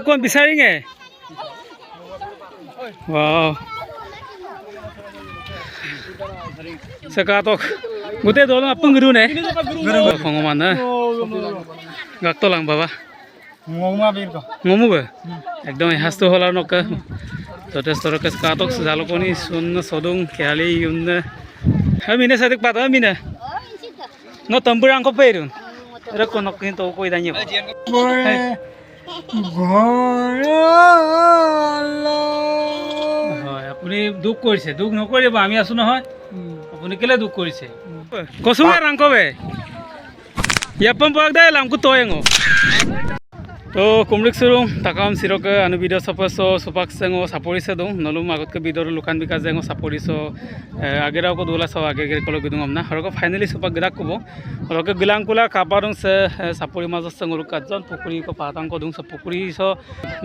कौन बिसारेंगे वाह sekatok gute dolong apung guru ne kongoman na gakto lang baba ngoma bir ko ngomu ba ekdom hasto holar nokka totes torok sekatok jalokoni sunna sodung khali yunna hamine sadik pata hamine no tamburang ko perun era konok kin to koi danyo আপুনি দুখ কৰিছে দুখ নকৰিব আমি আছো নহয় আপুনি কেলে দুখ কৰিছে কসুঙা ৰাংকবে ইয়াপম পক দে লামকু তয়েঙো তো কুমৰিক সুৰুং তাকাম সিৰকে আনু ভিডিঅ সপছ সুপাক সেঙো সাপৰি সে দং নলুম আগতকে বিদৰ লুকান বিকাশ যেঙো সাপৰি স আগেৰাও কো দোলা স আগে কল গদুং আমনা হৰক ফাইনালি সুপাক গৰাক কব হৰক গিলাংকুলা কাপাৰং সে সাপৰি মাজ সেঙৰ কাজন পুকুৰি কো পাতাং কো দং স পুকুৰি স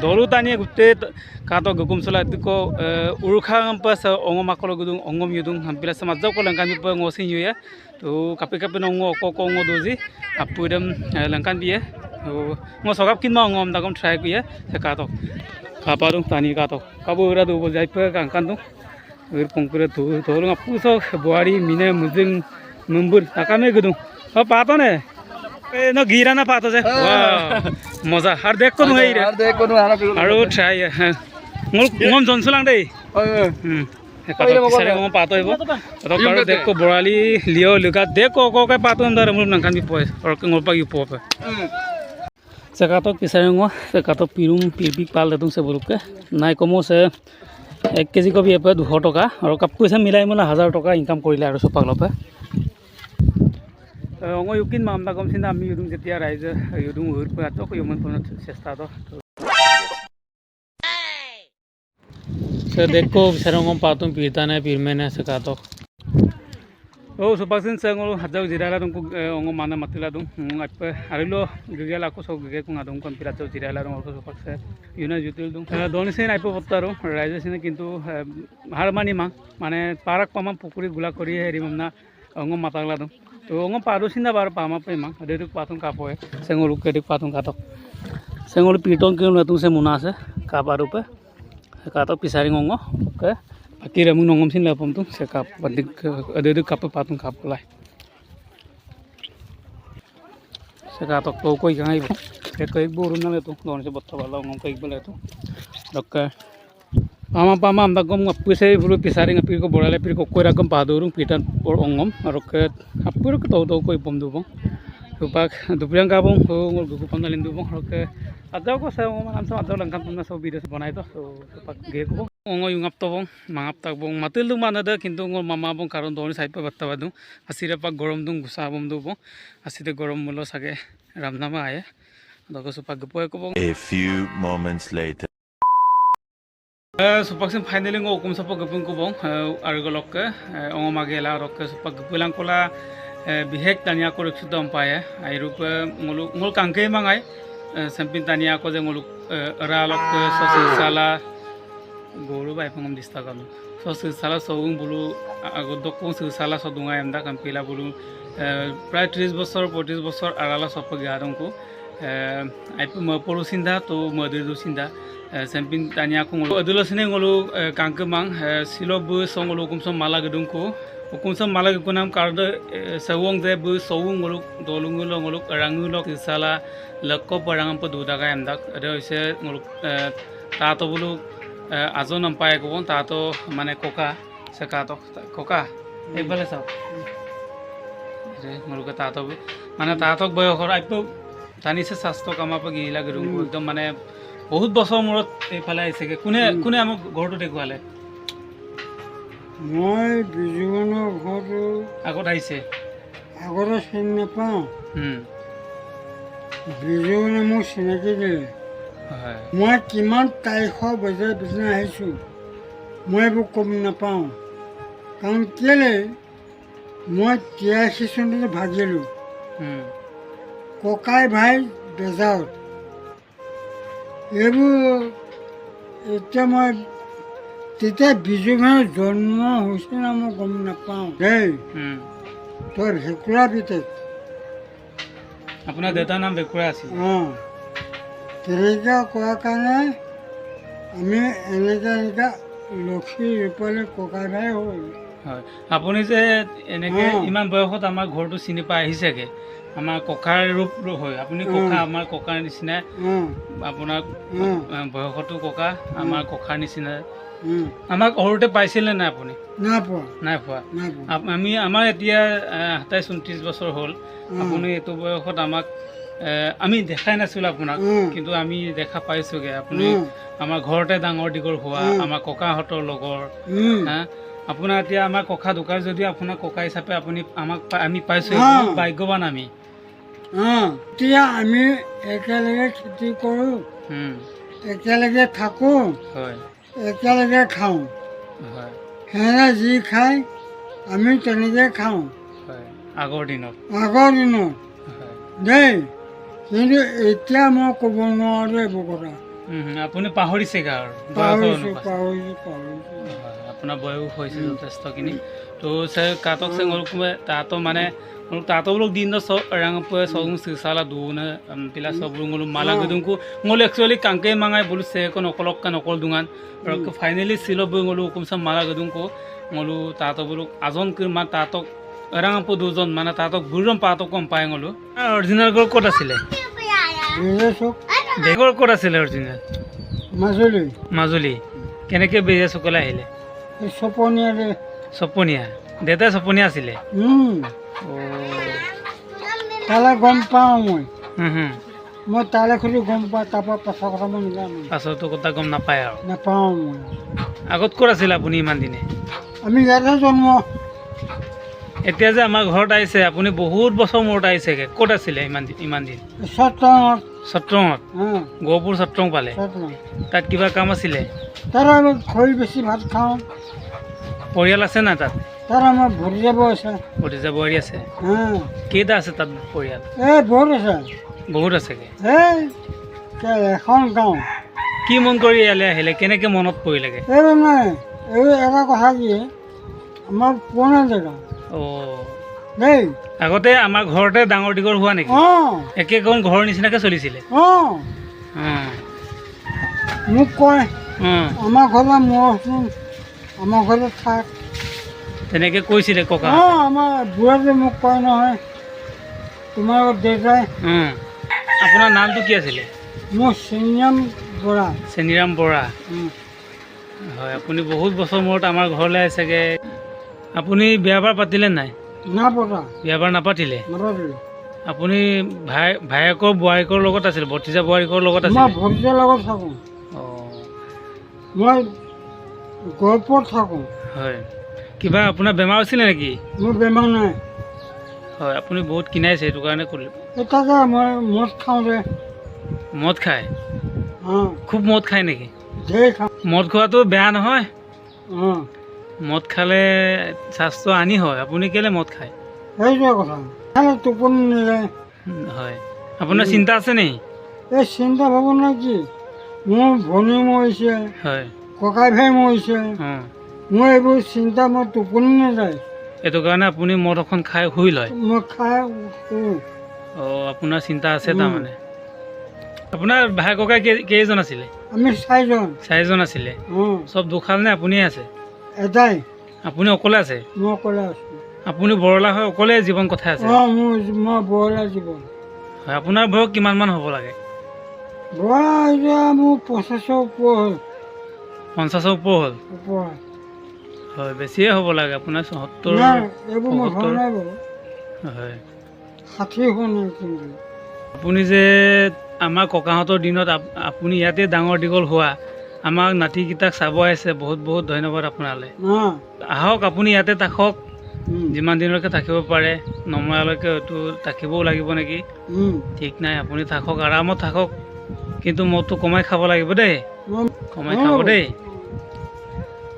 দৰু তানিয়ে গুতে কাটো গকুম চলা দিকো উৰুখা পাস অংগমা কল গদুং অংগম ইদুং হামপিলা সমাজ কো লংকান বি ngosing yuya তো কাপি কাপি নংগো ক ngো দজি আপুইদম লংকান বিয়ে ngo sokap kin mau ngom dagom try ku ya sekatok kaparung tani katok kabura du bojai pe kangkan tu ur pongkure tu tolong apu so buari mine mujing numbur takame gudung oh pato ne no gira na pato je wow moza har dekh ko ngai re har dekh ko na aru try ngom jonsulang dei Kisah ngomong pato ibu, atau kalau dek ko borali liau luka dek ko kai pato andar mulai nangkan di poes, orang ngolpak ibu apa? Sekatok kisah ngomong, sekatok pirum pirpik pal datang sebelum ke, naik komo se 1 kg kopi apa 200 toka, orang kapu se milai mula 1000 toka income korilah harus supak lope. Ongo yukin mamda kom sini ami yudung setia raja yudung urut atau ko yuman pun sesta to. So देखो सरंगों पातों पीरता ने पीर में ने सकातो ओ सुपासिन संगों हजाऊ जिराला तुमको ओंगो माना मतला तुम आप अरेलो गगे लाको सो गगे कुंगा तुमको पीराचो जिराला तुम और सुपाक से यूना जुतिल तुम दोनों से नाइपो पत्तारो राइजर से किंतु हर मानी मांग माने पारक पामा पुकुरी गुला करी है रिमना ओंगो माताला तुम तो ओंगो पारो सिंदा बार पामा पे मांग अदेरुक पातों कापो है संगों लुक के पातों कातो संगों पीटों के तुम से मुना से कापारो पे kato pisari ngongo oke pati ramu nongom sin lapom tu sekap padik ada kap patung kap lai sekatok to koi kangai bo sekoi burun na tu don se botta bala ngom kai bala tu dokka pama am dagom ngapu se buru pisari ngapir ko borale pir ko koi ragam padurung pitan por ongom arok apur ko to koi pom du bong supak dupriang kabong ngol gugu pangalin du bong arok Adau ko sa mga namsa adau lang kan na sa video sa banay to so pag ge ko ngo yung apto bong mangap tag bong matil dung manada kintu ngol mama bong karon doni side pa batta dung asira pag gorom dung gusa bom du bong asite gorom mulo sage ramnama aye adau ko so pag poy ko bong a few moments later supak sim finally ngo kum sa pag gapung ko bong argolok ke ongo magela rok ke so pag pulang kola bihek tanya ko rek sudam paye ai rup ngol kangke mangai samping tania ko jeng uluk ralok sosis sala guru bai pangam dista kalu sosis sala sogung bulu agodok ko sosis sala sodunga emda kampila bulu pray 30 বছর 35 বছর arala sop garong ko aipu ma polusinda to madiru sinda samping tania ko ngulu adulo sine ngulu kangkemang silobu songulu kumsom mala gedung ko kumsom mala ko nam karde sawong je bu sawung ngulu dolungulo ngulu rangulo sala lakko parangam po duda ka emdak ade hoise nguluk tato bulu ajon ampaye ko tato mane koka sekato koka ekbale sab re nguluk tato mane tatok boyokor aipo tani se sasto kama pa gila gurung ekdom mane বহুত বছৰ মূৰত এইফালে আইছে কোনে কোনে আমাক ঘৰটো দেখুৱালে মই বিজুনৰ ঘৰটো আগত আহিছে আগতে চিনি নাপাওঁ বিজুনে মোক চিনাকি দিলে মই কিমান তাৰিখৰ বজাৰ পিছনে আহিছোঁ মই এইবোৰ গম নাপাওঁ কাৰণ কেলৈ মই 83 চনতে ভাগিলোঁ ককাই ভাই বেজাৰত এইবোৰ এতিয়া মই তেতিয়া বিজুনৰ জন্ম হৈছে না মই গম নাপাওঁ দেই তই ভেকুৰা ভিতৰত আপোনাৰ দেউতাৰ নাম ভেকুৰা আছিল তেনেকৈ কোৱাৰ কাৰণে আমি এনেকৈ লক্ষী ৰূপলৈ ককাই ভাই হ'ল। হয়, আপুনি যে এনেকৈ ইমান বয়সত আমাৰ ঘৰটো চিনি পাই আহিছেগৈ, আমাৰ ককাৰ ৰূপ হয়, আপুনি ককা আমাৰ ককাৰ নিচিনা, আপোনাৰ বয়সতো ককা আমাৰ ককাৰ নিচিনা। আমাক সৰুতে পাইছিলে নাই আপুনি? নাই পোৱা। নাই পোৱা। আমাৰ এতিয়া 27-29 বছৰ হ'ল। আপুনি এইটো বয়সত আমাক আমি দেখাই নাছিলোঁ আপোনাক, কিন্তু আমি দেখা পাইছোঁগৈ। আপুনি আমাৰ ঘৰতে ডাঙৰ দীঘল হোৱা, আমাৰ ককাহঁতৰ লগৰ। আপোনাৰ এতিয়া আমাৰ ককা ঢুকাৰ যদিও আপোনাৰ ককা হিচাপে আমি পাইছোঁ, ভাগ্যৱান আমি। এতিয়া আমি একেলগে খেতি কৰোঁ, একেলগে থাকোঁ, হয় একেলগে খাওঁ। হয় সিহঁতে যি খায় আমি তেনেকৈ খাওঁ হয়, আগৰ দিনত। হয় দেই, কিন্তু এতিয়া মই ক'ব নোৱাৰোঁ দেই এইবোৰ কথা। আপুনি পাহৰিছেগৈ আৰু পাহৰিছোঁ। আপোনাৰ বয়স হৈছে যথেষ্টখিনি। তো কাটক tato মানে tato belum dindo orang apa song salah duna pila sobru ngulu malah gedungku ngulu actually kangke mangai bulu se kono kolok kan okol dungan rak finally silo bu ngulu kumsa malah gedungku ngulu tato bulu azon ke ma tato orang apa dujon mana tato buron pato kom pai ngulu original gol kota sile begor kota sile original Majuli কেনেকৈ বেজে চকলে আহিলে? চপনীয়া দেউতা চপনীয়া আছিলে। তালৈ গম পাওঁ মই তালৈ খুলি গম পাওঁ, তাৰপৰা পাছৰ কথা মই নাজানো। পাছৰটো কথা গম নাপায় আৰু? নাপাওঁ মই। আগত ক'ত আছিলে আপুনি ইমান দিনে? আমি ইয়াতে জন্ম। এতিয়া যে আমাৰ ঘৰত আহিছে, আপুনি বহুত বছৰ মূৰত আহিছেগৈ, ক'ত আছিলে ইমান দিন? সত্ৰঙত। গহপুৰ সত্ৰং পালে। তাত কিবা কাম আছিলে? তাত আমি খৰি বেছি ভাত খাওঁ। পৰিয়াল আছে নাই তাত? তাত আমাৰ ভতিজা বৌ আছে। ভতিজা বোৱাৰী আছে? কেইটা আছে তাত পৰিয়াল? বহুত আছে। বহুত আছেগৈ? এখন গাঁও। কি মন কৰি ইয়ালৈ আহিলে, কেনেকৈ মনত পৰিলেগৈ? নাই এটা কথা কি, আমাৰ পুৰণা জেগা দেই। আগতে আমাৰ ঘৰতে ডাঙৰ দীঘল হোৱা নেকি? একেখন ঘৰৰ নিচিনাকৈ চলিছিলে? মোক কয় আমাৰ ঘৰলৈ মৰচোন, আমাৰ ঘৰলৈ থাক, তেনেকৈ কৈছিলে ককা? আমাৰ বুঢ়াটোৱে মোক কয় নহয়, তোমাৰ দেউতাই। আপোনাৰ নামটো কি আছিলে? মোৰ চেনিৰাম বৰা। হয়, আপুনি বহুত বছৰ মূৰত আমাৰ ঘৰলৈ আহিছেগৈ। আপুনি বিয়া বাৰ পাতিলে নাই? বিয়া বাৰ নাপাতিলে? আপুনি ভায়েকৰ বোৱাৰীকৰ লগত আছিল, ভতিজা বোৱাৰীকৰ লগত আছিল? ভতিজাৰ লগত থাকোঁ। মই গহপুৰত থাকোঁ। হয়, কিবা আপোনাৰ বেমাৰ আছিলে নেকি? মোৰ বেমাৰ নাই। হয়, আপুনি বহুত কিনাইছে, সেইটো কাৰণে ক'লো। তাকে মই মদ খাওঁ যে। মদ খায়? খুব মদ খায় নেকি? মদ খোৱাটো বেয়া নহয়। মদ খালে স্বাস্থ্য হানি হয়। আপুনি কেলে মদ খায়? সেইটোৱে কথা, টোপনি নাযায়। হয়, আপোনাৰ চিন্তা আছে নেকি? এই চিন্তা ভাৱনা কি, মোৰ ভনী মৰিছে, হয়, ককাই ভাই মৰিছে, মই এইবোৰ চিন্তা, মই টোপনি নাযায়। এইটো কাৰণে আপুনি মদ এখন খাই শুই লয়? মই খাই শুওঁ। আপোনাৰ চিন্তা আছে তাৰমানে। আপোনাৰ ভাই ককাই কেইজন আছিলে? আমি চাৰিজন আছিলে। চব দুখাল নে আপুনিয়ে আছে? এটাই। আপুনি অকলে আছে? মই অকলে আছোঁ। আপুনি বৰলা হৈ অকলে জীৱন কথা আছে? মই বৰলা জীৱন। হয়, আপোনাৰ বয়স কিমানমান হ'ব লাগে? বৰলা এতিয়া মোৰ 50ৰ ওপৰ হ'ল। 50ৰ ওপৰ হ'ল? হয়, বেছিয়ে হ'ব লাগে আপোনাৰ 70। হয়, 60 হোৱা নাই। কিন্তু আপুনি যে আমাৰ ককাহঁতৰ দিনত আপুনি ইয়াতে ডাঙৰ দীঘল হোৱা, আমাক নাতিকেইটাক চাব আহিছে, বহুত বহুত ধন্যবাদ আপোনালৈ। আহক, আপুনি ইয়াতে থাকক, যিমান দিনলৈকে থাকিব পাৰে। নমৰালৈকে হয়তো থাকিবও লাগিব নেকি, ঠিক নাই। আপুনি থাকক, আৰামত থাকক, কিন্তু মদটো কমাই খাব লাগিব দেই, কমাই খাব দেই।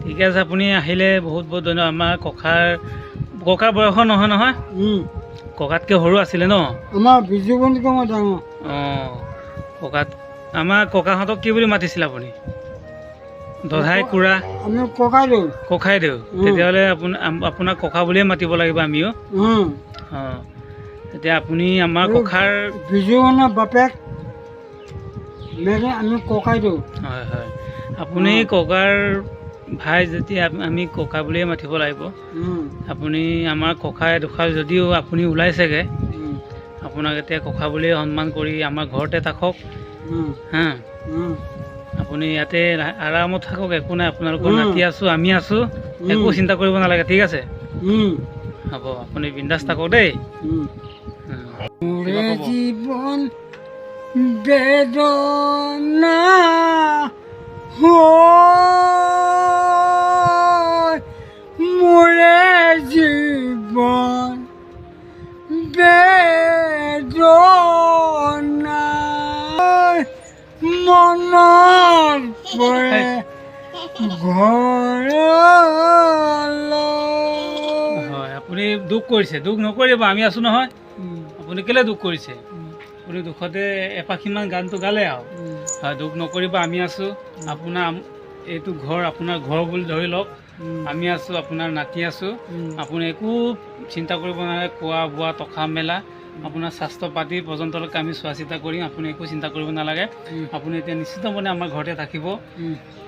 ঠিক আছে, আপুনি আহিলে বহুত বহুত ধন্যবাদ। আমাৰ ককাৰ বয়সৰ নহয়? ককাতকৈ সৰু আছিলে ন? আমাৰ বিজুবন্তী মই ডাঙৰ। আমাৰ ককাহঁতক কি বুলি মাতিছিলে আপুনি? দধাই খুৰা? আমি ককাইদেউ। তেতিয়াহ'লে আপোনাক ককা বুলিয়ে মাতিব লাগিব আমিও। এতিয়া আপুনি আমাৰ ককাৰ বিজু বাপেক। মেৰে আমি ককাইদেউ হয় হয় আপুনি ককাৰ ভাই যেতিয়া আমি ককা বুলিয়ে মাতিব লাগিব আপুনি আমাৰ ককাই দুখাৰ যদিও আপুনি ওলাইছেগৈ আপোনাক এতিয়া ককা বুলিয়ে সন্মান কৰি আমাৰ ঘৰতে থাকক হা আপুনি ইয়াতে আৰামত থাকক একো নাই আপোনালোকৰ নাতি আছোঁ আমি আছোঁ একো চিন্তা কৰিব নালাগে ঠিক আছে হ'ব আপুনি বিন্দাছ থাকক দেই মোৰে জীৱন বেদনা হয় মোৰে জীৱন বেদনা মনত পৰে ঘৰলৈ হয় আপুনি দুখ কৰিছে দুখ নকৰিব আমি আছোঁ নহয় আপুনি কেলৈ দুখ কৰিছে আপুনি দুখতে এপাখীমান গানটো গালে আৰু হয় দুখ নকৰিব আমি আছোঁ আপোনাৰ এইটো ঘৰ আপোনাৰ ঘৰ বুলি ধৰি লওক আমি আছোঁ আপোনাৰ নাতি আছোঁ আপুনি একো চিন্তা কৰিব নালাগে খোৱা বোৱা টকা মেলা আপোনাৰ স্বাস্থ্য পাতি পৰ্যন্তলৈকে আমি চোৱা চিতা কৰিম আপুনি একো চিন্তা কৰিব নালাগে আপুনি এতিয়া নিশ্চিত মনে আমাৰ ঘৰতে থাকিব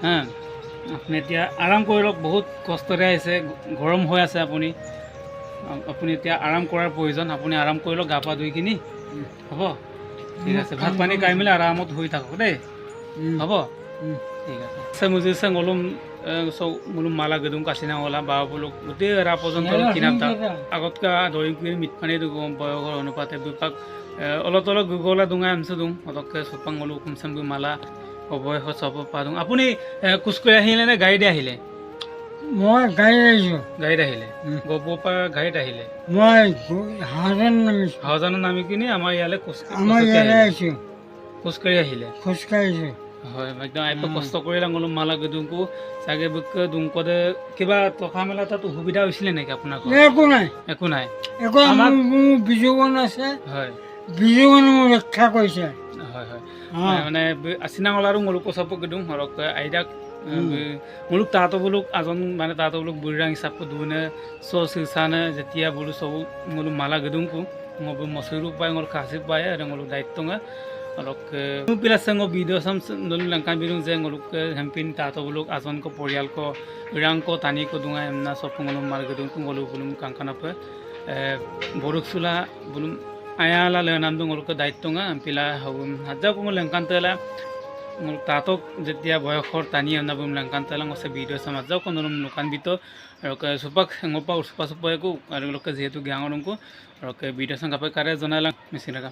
হা আপুনি এতিয়া আৰাম কৰি লওক বহুত কষ্টৰে আহিছে গৰম হৈ আছে আপুনি আপুনি এতিয়া আৰাম কৰাৰ প্ৰয়োজন আপুনি আৰাম কৰি লওক গা পা ধুই কিনি হ'ব ঠিক আছে ভাত পানী খাই মেলি আৰামত হৈ থাকক দেই হ'ব ঠিক আছে saya mesti saya ngulum malah gedung kasih olah bawa buluk udah rapo zontor kinam tak agot ka doi kuin mitpane du gom boyo gor onupate bupak olo tolo gugola dunga amse dung otok ke supang ngulu kumsam bu malah oboy ho sob padung apuni kuskoi ahile ne guide ahile মই গাড়ী আহিছোঁ guide ahile gobo pa guide ahile মই হাজান নামিছোঁ hawajan nami kini amar yale আমাৰ ইয়ালৈ আহিছোঁ kuskoi ahile খোজকাঢ়িছোঁ হয় একদম আইপ কষ্ট কৰিলে অলপ মালা গদুংকো চাগে বুক দুংকদে কিবা টকা মেলা তাত সুবিধা হৈছিলে নেকি আপোনাৰ একো নাই একো নাই একো মোৰ বিজুগণ আছে হয় বিজুগণে মোক ৰক্ষা কৰিছে হয় হয় মানে আচিনাঙলাৰো মুলুক চাপ গদুং হৰক আইদাক মুলুক তাতো বুলুক আজন মানে তাতো বুলুক বুঢ়াং হিচাপ দুনে চ চিলচানে যেতিয়া বুলু সব মুলুক মালা গদুংকো মব মসুৰু পাই মোৰ কাছে পায় আৰু মুলুক দায়িত্বঙা অলক পিলা संग वीडियो सम नल लंका बिरु जे ngoluk hempin tato buluk azon ko porial ko rang ko tani ko dunga emna sop ngolum marga dung ngoluk bulum kankana pe boruk sula bulum ayala le nam dung ngoluk daittonga pila hawum haja ko lengkan tela ngoluk tato jetia boyokhor tani emna bulum lengkan tela ngose video samajja ko nolum lukan bito arok supak ngopa uspa supa ko arok jehetu gyangorung ko arok video sang kape kare jonalang misinaga